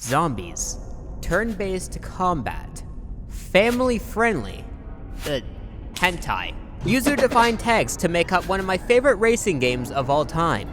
zombies, turn-based combat, family-friendly, hentai. User-defined tags to make up one of my favorite racing games of all time.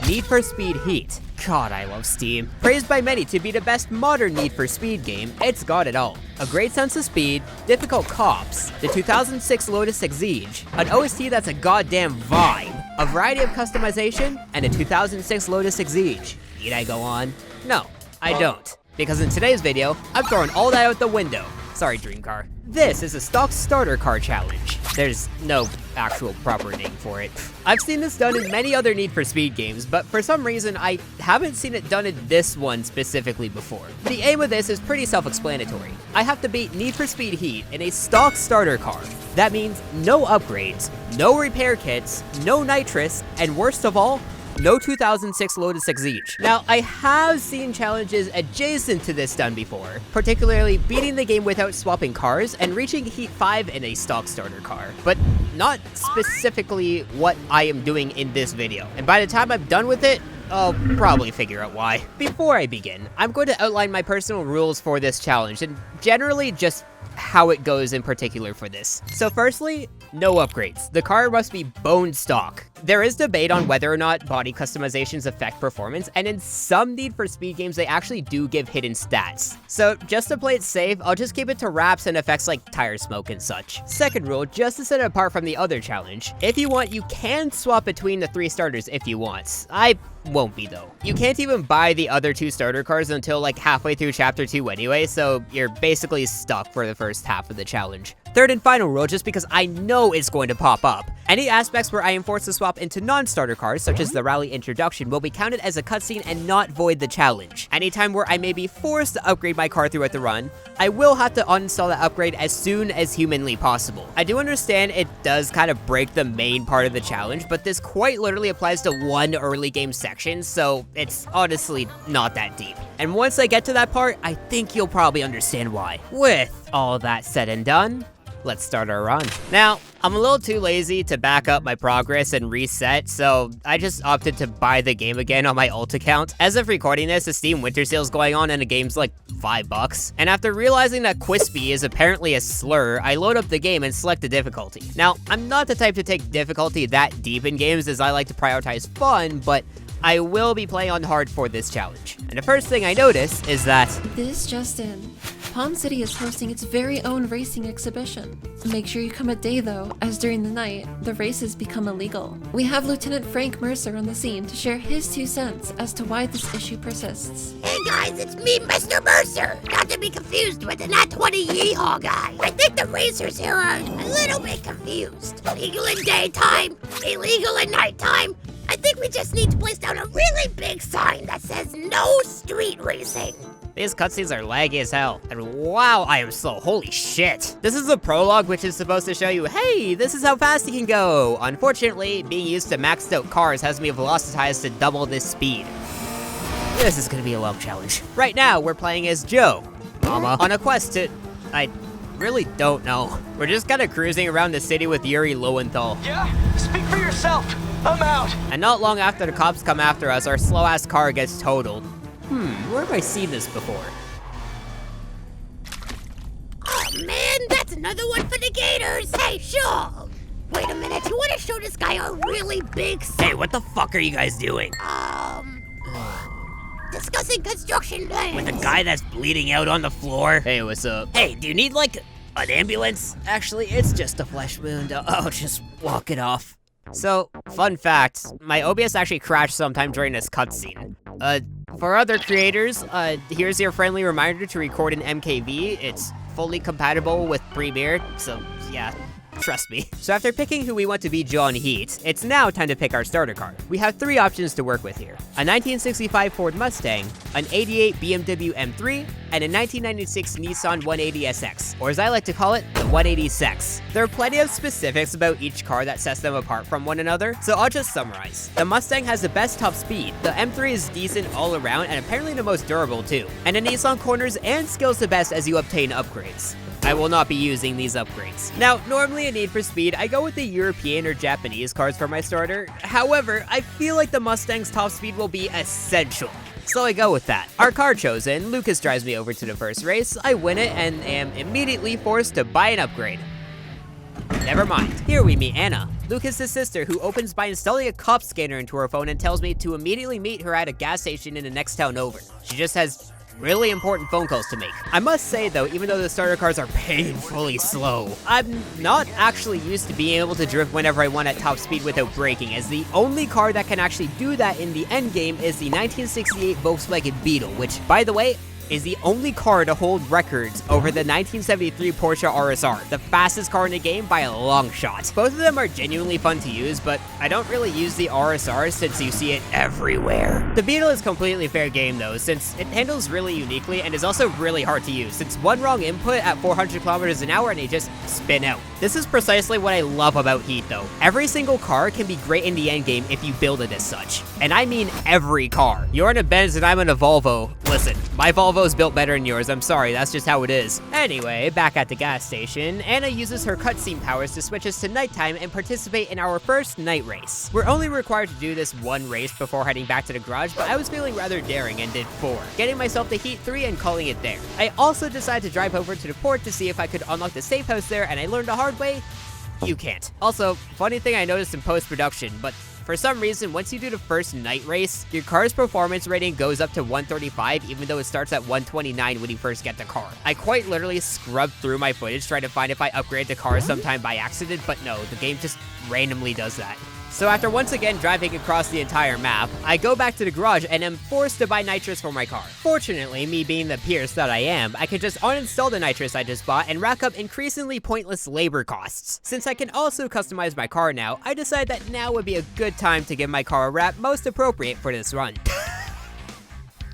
Need for Speed Heat. God, I love Steam. Praised by many to be the best modern Need for Speed game, it's got it all. A great sense of speed, difficult cops, the 2006 Lotus Exige, an OST that's a goddamn vibe, a variety of customization, and a 2006 Lotus Exige. Need I go on? No, I don't. Because in today's video, I'm throwing all that out the window. Sorry, Dream Car. This is a stock starter car challenge. There's no actual proper name for it. I've seen this done in many other Need for Speed games, but for some reason, I haven't seen it done in this one specifically before. The aim of this is pretty self-explanatory. I have to beat Need for Speed Heat in a stock starter car. That means no upgrades, no repair kits, no nitrous, and worst of all, no 2006 Lotus Exige. Now, I have seen challenges adjacent to this done before, particularly beating the game without swapping cars and reaching Heat 5 in a stock starter car, but not specifically what I am doing in this video. And by the time I'm done with it, I'll probably figure out why. Before I begin, I'm going to outline my personal rules for this challenge, and generally just how it goes in particular for this. So firstly, no upgrades. The car must be bone stock. There is debate on whether or not body customizations affect performance, and in some Need for Speed games, they actually do give hidden stats. So just to play it safe, I'll just keep it to wraps and effects like tire smoke and such. Second rule, just to set it apart from the other challenge, if you want, you can swap between the 3 starters if you want. I won't be though. You can't even buy the other 2 starter cars until like halfway through chapter 2 anyway, so you're basically stuck for the first half of the challenge. Third and final rule, just because I know it's going to pop up. Any aspects where I am forced to swap into non-starter cars, such as the rally introduction, will be counted as a cutscene and not void the challenge. Anytime where I may be forced to upgrade my car throughout the run, I will have to uninstall that upgrade as soon as humanly possible. I do understand it does kind of break the main part of the challenge, but this quite literally applies to one early game section, so it's honestly not that deep. And once I get to that part, I think you'll probably understand why. With all that said and done, let's start our run. Now, I'm a little too lazy to back up my progress and reset, so I just opted to buy the game again on my alt account. As of recording this, the Steam winter sale is going on and the game's like $5. And after realizing that Quispy is apparently a slur, I load up the game and select the difficulty. Now, I'm not the type to take difficulty that deep in games, as I like to prioritize fun, but I will be playing on hard for this challenge. And the first thing I notice is that this just in. Palm City is hosting its very own racing exhibition. Make sure you come at day though, as during the night, the races become illegal. We have Lieutenant Frank Mercer on the scene to share his 2 cents as to why this issue persists. Hey guys, it's me, Mr. Mercer. Not to be confused with the Nat 20 Yeehaw guy. I think the racers here are a little bit confused. Legal in daytime, illegal at nighttime. I think we just need to place down a really big sign that says no street racing. these cutscenes are laggy as hell. And wow, I am slow, holy shit. This is the prologue, which is supposed to show you, hey, this is how fast you can go. Unfortunately, being used to maxed out cars has me velocitized to double this speed. This is gonna be a long challenge. Right now, we're playing as Joe, Mama, on a quest to, I really don't know. We're just kinda cruising around the city with Yuri Lowenthal. Yeah, speak for yourself. I'm out. And not long after the cops come after us, our slow-ass car gets totaled. Where have I seen this before? Oh man, that's another one for the Gators. Hey, sure. Wait a minute, you wanna show this guy a really big Hey, what the fuck are you guys doing? Discussing construction plans. With a guy that's bleeding out on the floor? Hey, what's up? Hey, do you need, like, an ambulance? Actually, it's just a flesh wound. I'll just walk it off. So, fun fact, my OBS actually crashed sometime during this cutscene. For other creators, here's your friendly reminder to record in MKV. It's fully compatible with Premiere, so yeah. Trust me. So after picking who we want to be John Heat, it's now time to pick our starter car. We have 3 options to work with here. A 1965 Ford Mustang, an 88 BMW M3, and a 1996 Nissan 180SX, or as I like to call it, the 180SX. There are plenty of specifics about each car that sets them apart from one another, so I'll just summarize. The Mustang has the best top speed, the M3 is decent all around and apparently the most durable too, and the Nissan corners and scales the best as you obtain upgrades. I will not be using these upgrades. Now, normally in Need for Speed, I go with the European or Japanese cars for my starter. However, I feel like the Mustang's top speed will be essential. So I go with that. Our car chosen, Lucas drives me over to the first race, I win it, and am immediately forced to buy an upgrade. Never mind. Here we meet Anna, Lucas' sister, who opens by installing a cop scanner into her phone and tells me to immediately meet her at a gas station in the next town over. She just has really important phone calls to make. I must say though, even though the starter cars are painfully slow, I'm not actually used to being able to drift whenever I want at top speed without braking, as the only car that can actually do that in the end game is the 1968 Volkswagen Beetle, which, by the way, is the only car to hold records over the 1973 Porsche RSR, the fastest car in the game by a long shot. Both of them are genuinely fun to use, but I don't really use the RSR since you see it everywhere. The Beetle is completely fair game though, since it handles really uniquely and is also really hard to use, since one wrong input at 400 kilometers an hour and they just spin out. This is precisely what I love about Heat though. Every single car can be great in the end game if you build it as such. And I mean every car. You're in a Benz and I'm in a Volvo. Listen, my Volvo's built better than yours, I'm sorry, that's just how it is. Anyway, back at the gas station, Anna uses her cutscene powers to switch us to nighttime and participate in our first night race. We're only required to do this one race before heading back to the garage, but I was feeling rather daring and did 4, getting myself to Heat 3 and calling it there. I also decided to drive over to the port to see if I could unlock the safe house there, and I learned the hard way, you can't. Also, funny thing I noticed in post-production, but for some reason, once you do the first night race, your car's performance rating goes up to 135, even though it starts at 129 when you first get the car. I quite literally scrubbed through my footage trying to find if I upgrade the car sometime by accident, but no, the game just randomly does that. So after once again driving across the entire map, I go back to the garage and am forced to buy nitrous for my car. Fortunately, me being the Pierce that I am, I can just uninstall the nitrous I just bought and rack up increasingly pointless labor costs. Since I can also customize my car now, I decided that now would be a good time to give my car a wrap most appropriate for this run.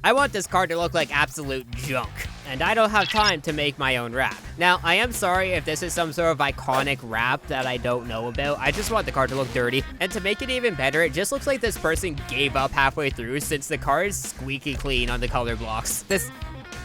I want this car to look like absolute junk, and I don't have time to make my own wrap. Now, I am sorry if this is some sort of iconic wrap that I don't know about, I just want the car to look dirty. And to make it even better, it just looks like this person gave up halfway through since the car is squeaky clean on the color blocks. This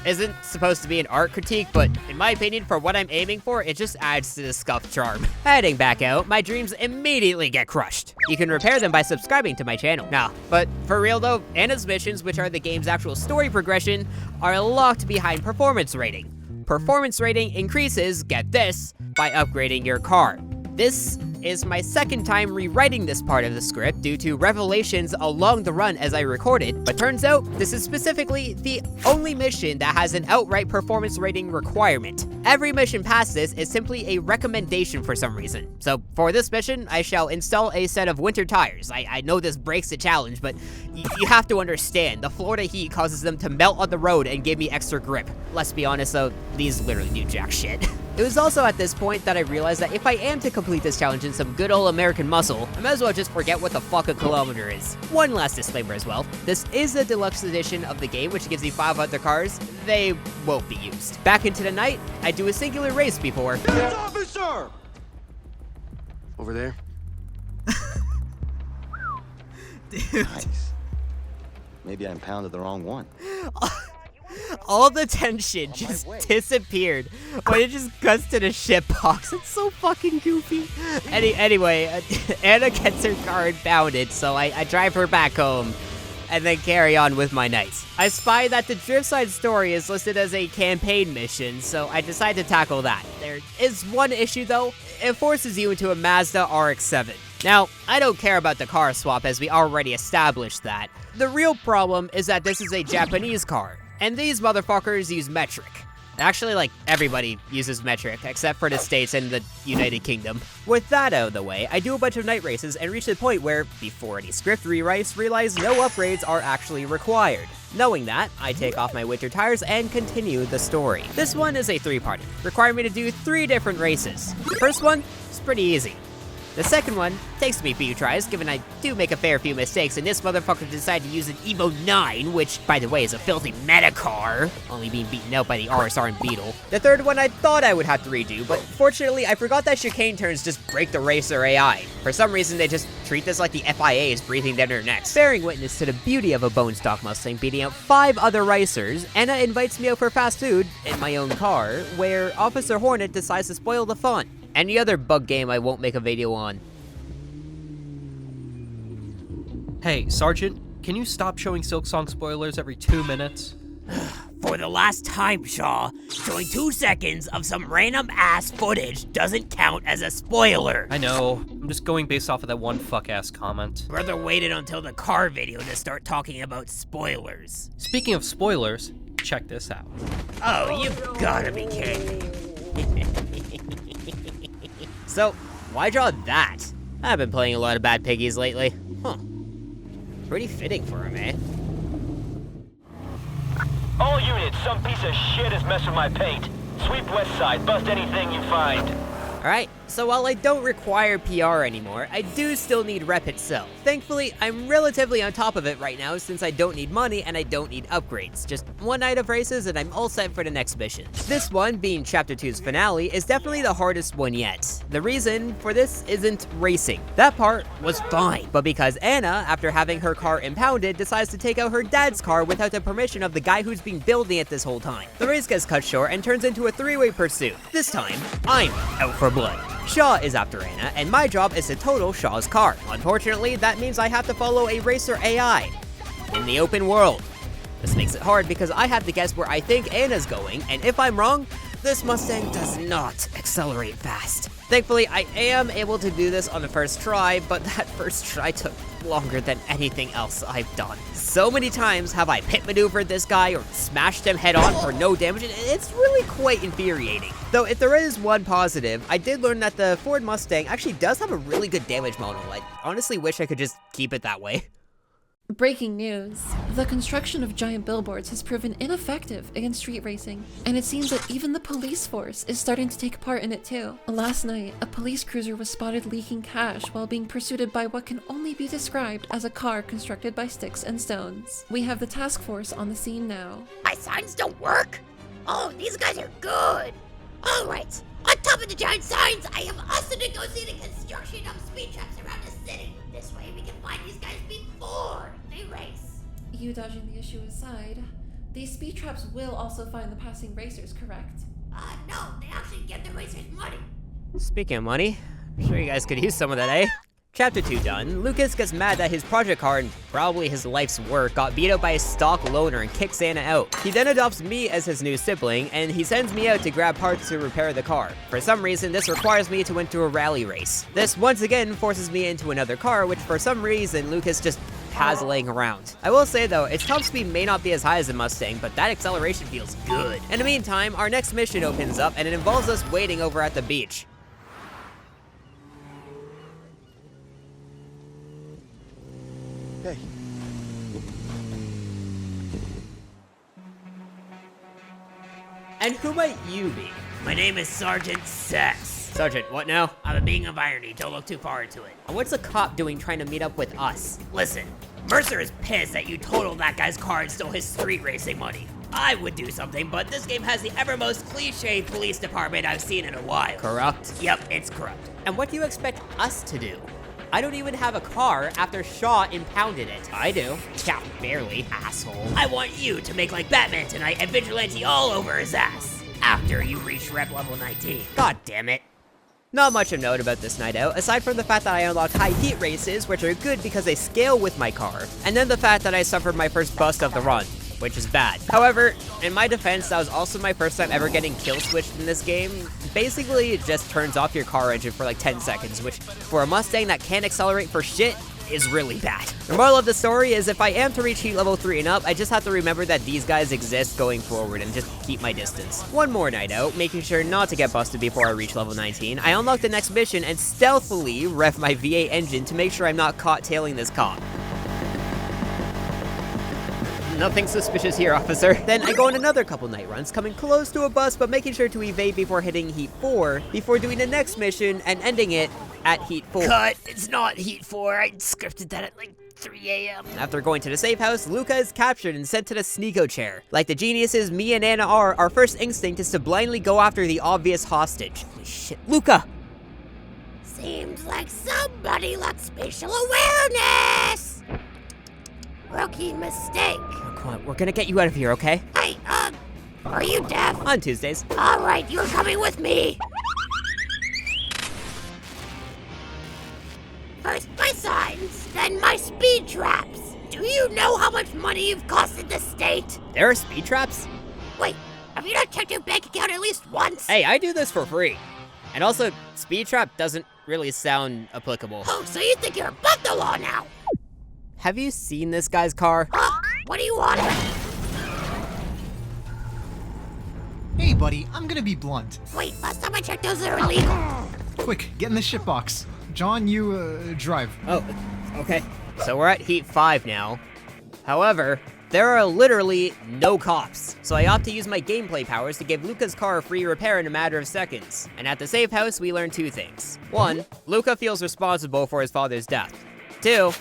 isn't supposed to be an art critique, but in my opinion, for what I'm aiming for, it just adds to the scuffed charm. Heading back out, my dreams immediately get crushed. You can repair them by subscribing to my channel. Nah, but for real though, Anna's missions, which are the game's actual story progression, are locked behind performance rating. Performance rating increases, get this, by upgrading your car. This is my second time rewriting this part of the script due to revelations along the run as I recorded, but turns out this is specifically the only mission that has an outright performance rating requirement. Every mission past this is simply a recommendation for some reason. So for this mission, I shall install a set of winter tires. I know this breaks the challenge, but you have to understand, the Florida heat causes them to melt on the road and give me extra grip. Let's be honest though, these literally do jack shit. It was also at this point that I realized that if I am to complete this challenge in some good old American muscle, I might as well just forget what the fuck a kilometer is. One last disclaimer as well. This is a deluxe edition of the game, which gives you 5 other cars. They won't be used. Back into the night, I do a singular race before. Yes, officer! Over there? Dude. Nice. Maybe I impounded the wrong one. All the tension just disappeared when it just cuts to the shitbox. It's so fucking goofy. Anyway, Anna gets her car impounded, so I drive her back home and then carry on with my night. I spy that the Driftside story is listed as a campaign mission, so I decide to tackle that. There is one issue though. It forces you into a Mazda RX-7. Now, I don't care about the car swap as we already established that. The real problem is that this is a Japanese car, and these motherfuckers use metric. Actually, like, everybody uses metric, except for the States and the United Kingdom. With that out of the way, I do a bunch of night races and reach the point where, before any script rewrites, realize no upgrades are actually required. Knowing that, I take off my winter tires and continue the story. This one is a 3-parter, requiring me to do 3 different races. The first one is pretty easy. The second one takes me a few tries, given I do make a fair few mistakes, and this motherfucker decided to use an Evo 9, which, by the way, is a filthy meta car, only being beaten out by the RSR and Beetle. The third one I thought I would have to redo, but fortunately, I forgot that chicane turns just break the racer AI. For some reason, they just treat this like the FIA is breathing down their necks. Bearing witness to the beauty of a bone stock Mustang beating out 5 other racers, Anna invites me out for fast food in my own car, where Officer Hornet decides to spoil the fun. Any other bug game I won't make a video on. Hey, Sergeant, can you stop showing Silksong spoilers every 2 minutes? For the last time, Shaw, showing 2 seconds of some random ass footage doesn't count as a spoiler. I know, I'm just going based off of that one fuck-ass comment. Brother waited until the car video to start talking about spoilers. Speaking of spoilers, check this out. Oh, you gotta be kidding me. So, why draw that? I've been playing a lot of Bad Piggies lately. Huh. Pretty fitting for him, eh? All units, some piece of shit has messed with my paint. Sweep west side, bust anything you find. Alright, so while I don't require PR anymore, I do still need rep itself. Thankfully, I'm relatively on top of it right now since I don't need money and I don't need upgrades. Just one night of races and I'm all set for the next mission. This one, being Chapter 2's finale, is definitely the hardest one yet. The reason for this isn't racing. That part was fine, but because Anna, after having her car impounded, decides to take out her dad's car without the permission of the guy who's been building it this whole time. The race gets cut short and turns into a 3-way pursuit. This time, I'm out for blood. Shaw is after Anna, and my job is to total Shaw's car. Unfortunately, that means I have to follow a racer AI in the open world. This makes it hard because I have to guess where I think Anna's going, and if I'm wrong, this Mustang does not accelerate fast. Thankfully, I am able to do this on the first try, but that first try took longer than anything else I've done. So many times have I pit maneuvered this guy or smashed him head on for no damage, and it's really quite infuriating. Though if there is one positive, I did learn that the Ford Mustang actually does have a really good damage model. I honestly wish I could just keep it that way. Breaking news. The construction of giant billboards has proven ineffective against street racing, and it seems that even the police force is starting to take part in it too. Last night, a police cruiser was spotted leaking cash while being pursued by what can only be described as a car constructed by sticks and stones. We have the task force on the scene now. My signs don't work? Oh, these guys are good. Alright, on top of the giant signs, I have also negotiated construction of speed traps around the city. This way we can find these guys before they race. You dodging the issue aside, these speed traps will also find the passing racers, correct? No, they actually give the racers money. Speaking of money, I'm sure you guys could use some of that, eh? Chapter 2 done, Lucas gets mad that his project car and probably his life's work got beat up by a stock loaner and kicks Anna out. He then adopts me as his new sibling, and he sends me out to grab parts to repair the car. For some reason, this requires me to enter a rally race. This once again forces me into another car, which for some reason Lucas just has laying around. I will say though, its top speed may not be as high as the Mustang, but that acceleration feels good. In the meantime, our next mission opens up and it involves us waiting over at the beach. Hey. And who might you be? My name is Sergeant Sex. Sergeant, what now? I'm a being of irony, don't look too far into it. And what's a cop doing trying to meet up with us? Listen, Mercer is pissed that you totaled that guy's car and stole his street racing money. I would do something, but this game has the ever-most cliche police department I've seen in a while. Corrupt? Yep, it's corrupt. And what do you expect us to do? I don't even have a car after Shaw impounded it. I do. Yeah, barely, asshole. I want you to make like Batman tonight and vigilante all over his ass after you reach rep level 19. God damn it. Not much of note about this night out, aside from the fact that I unlocked high heat races, which are good because they scale with my car, and then the fact that I suffered my first bust of the run, which is bad. However, in my defense, that was also my first time ever getting kill switched in this game. Basically, it just turns off your car engine for like 10 seconds, which for a Mustang that can't accelerate for shit, is really bad. The moral of the story is if I am to reach heat level 3 and up, I just have to remember that these guys exist going forward and just keep my distance. One more night out, making sure not to get busted before I reach level 19, I unlock the next mission and stealthily rev my V8 engine to make sure I'm not caught tailing this cop. Nothing suspicious here, officer. Then I go on another couple night runs, coming close to a bus but making sure to evade before hitting heat 4, before doing the next mission and ending it at heat 4. Cut! It's not heat 4. I scripted that at like 3 a.m. After going to the safe house, Luca is captured and sent to the Sneeko chair. Like the geniuses me and Anna are, our first instinct is to blindly go after the obvious hostage. Holy shit, Luca! Seems like somebody lacked spatial awareness! Rookie mistake. Oh, come on, we're gonna get you out of here, okay? Hey, are you deaf? On Tuesdays. Alright, you're coming with me. First my signs, then my speed traps. Do you you know how much money you've costed the state? There are speed traps? Wait, have you not checked your bank account at least once? Hey, I do this for free. And also, speed trap doesn't really sound applicable. Oh, so you think you're above the law now? Have you seen this guy's car? What do you want? Hey buddy, I'm gonna be blunt. Wait, last time I checked, those are illegal. Quick, get in the shit box. John, you, drive. Oh, okay. So we're at Heat 5 now. However, there are literally no cops, so I opt to use my gameplay powers to give Luca's car a free repair in a matter of seconds. And at the safe house, we learn 2 things. 1, Luca feels responsible for his father's death. 2,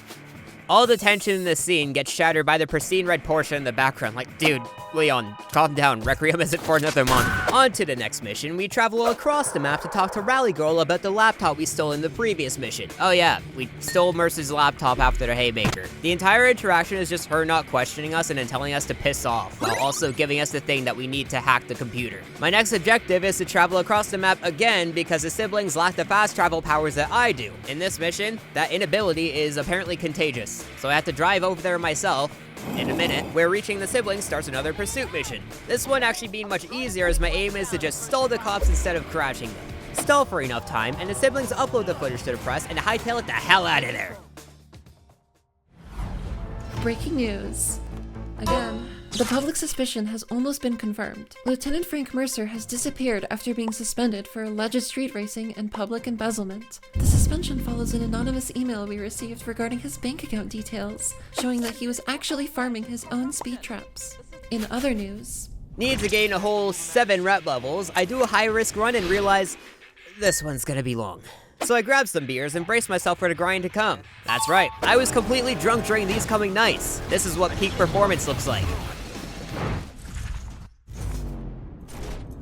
all the tension in this scene gets shattered by the pristine red Porsche in the background. Like, dude, Leon, calm down. Requiem isn't for another month. On to the next mission. We travel across the map to talk to Rally Girl about the laptop we stole in the previous mission. Oh yeah, we stole Mercer's laptop after the haymaker. The entire interaction is just her not questioning us and then telling us to piss off, while also giving us the thing that we need to hack the computer. My next objective is to travel across the map again because the siblings lack the fast travel powers that I do. In this mission, that inability is apparently contagious, so I have to drive over there myself. In a minute, where reaching the siblings starts another pursuit mission. This one actually being much easier as my aim is to just stall the cops instead of crashing them. Stall for enough time, and the siblings upload the footage to the press and hightail it the hell out of there. Breaking news. Again. The public suspicion has almost been confirmed. Lieutenant Frank Mercer has disappeared after being suspended for alleged street racing and public embezzlement. The suspension follows an anonymous email we received regarding his bank account details, showing that he was actually farming his own speed traps. In other news, Need to gain a whole 7 rep levels. I do a high-risk run and realize this one's gonna be long. So I grabbed some beers and braced myself for the grind to come. That's right, I was completely drunk during these coming nights. This is what peak performance looks like.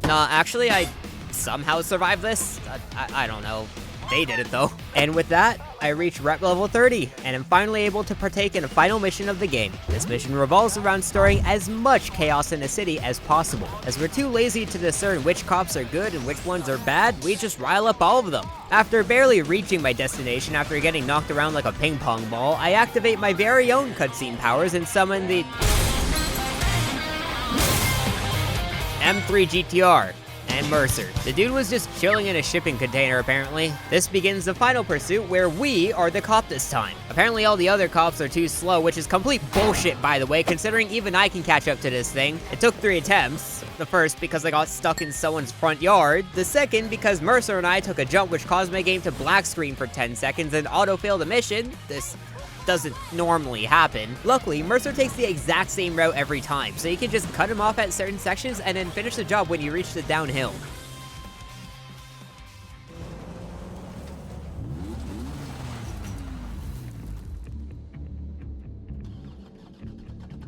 Nah, actually, I somehow survived this. I don't know. They did it, though. And with that, I reached rep level 30, and am finally able to partake in a final mission of the game. This mission revolves around storing as much chaos in the city as possible. As we're too lazy to discern which cops are good and which ones are bad, we just rile up all of them. After barely reaching my destination after getting knocked around like a ping pong ball, I activate my very own cutscene powers and summon the M3 GTR and Mercer. The dude was just chilling in a shipping container, apparently. This begins the final pursuit, where we are the cop this time. Apparently all the other cops are too slow, which is complete bullshit, by the way, considering even I can catch up to this thing. It took 3 attempts. The first because I got stuck in someone's front yard. The second because Mercer and I took a jump which caused my game to black screen for 10 seconds and autofill the mission. This doesn't normally happen. Luckily, Mercer takes the exact same route every time, so you can just cut him off at certain sections and then finish the job when you reach the downhill.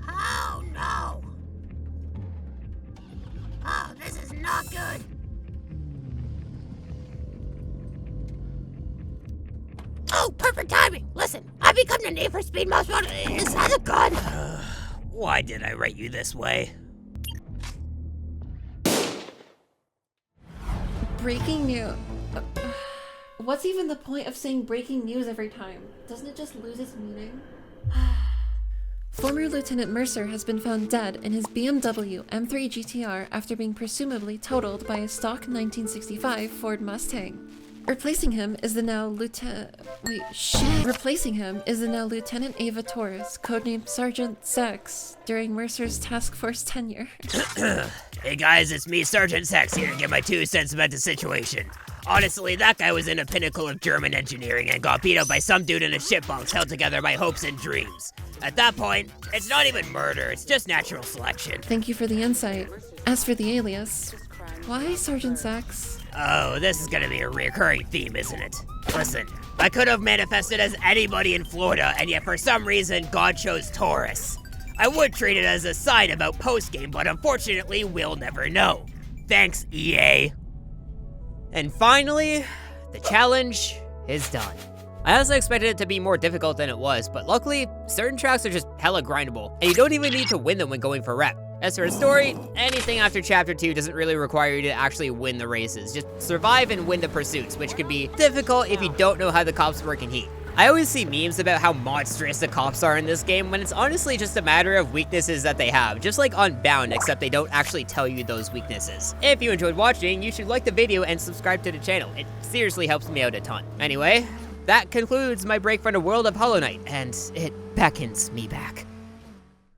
Oh no! Oh, this is not good. Oh, perfect timing! Listen, I've become the Need for Speed most wanted. Is that a gun? Why did I write you this way? breaking news. What's even the point of saying breaking news every time? Doesn't it just lose its meaning? Former Lieutenant Mercer has been found dead in his BMW M3 GTR after being presumably totaled by a stock 1965 Ford Mustang. Replacing him is the now Lieutenant Ava Torres, codenamed Sergeant Sex, during Mercer's task force tenure. Hey guys, it's me, Sergeant Sex, here to give my 2 cents about the situation. Honestly, that guy was in a pinnacle of German engineering and got beat up by some dude in a shitbox held together by hopes and dreams. At that point, it's not even murder, it's just natural selection. Thank you for the insight. As for the alias, why Sergeant Sex? Oh, this is gonna be a recurring theme, isn't it? Listen, I could have manifested as anybody in Florida, and yet for some reason, God chose Taurus. I would treat it as a side about post-game, but unfortunately, we'll never know. Thanks, EA. And finally, the challenge is done. I also expected it to be more difficult than it was, but luckily, certain tracks are just hella grindable, and you don't even need to win them when going for rep. As for the story, anything after Chapter 2 doesn't really require you to actually win the races. Just survive and win the pursuits, which could be difficult if you don't know how the cops work in Heat. I always see memes about how monstrous the cops are in this game when it's honestly just a matter of weaknesses that they have, just like Unbound, except they don't actually tell you those weaknesses. If you enjoyed watching, you should like the video and subscribe to the channel. It seriously helps me out a ton. Anyway, that concludes my break from the world of Hollow Knight, and it beckons me back.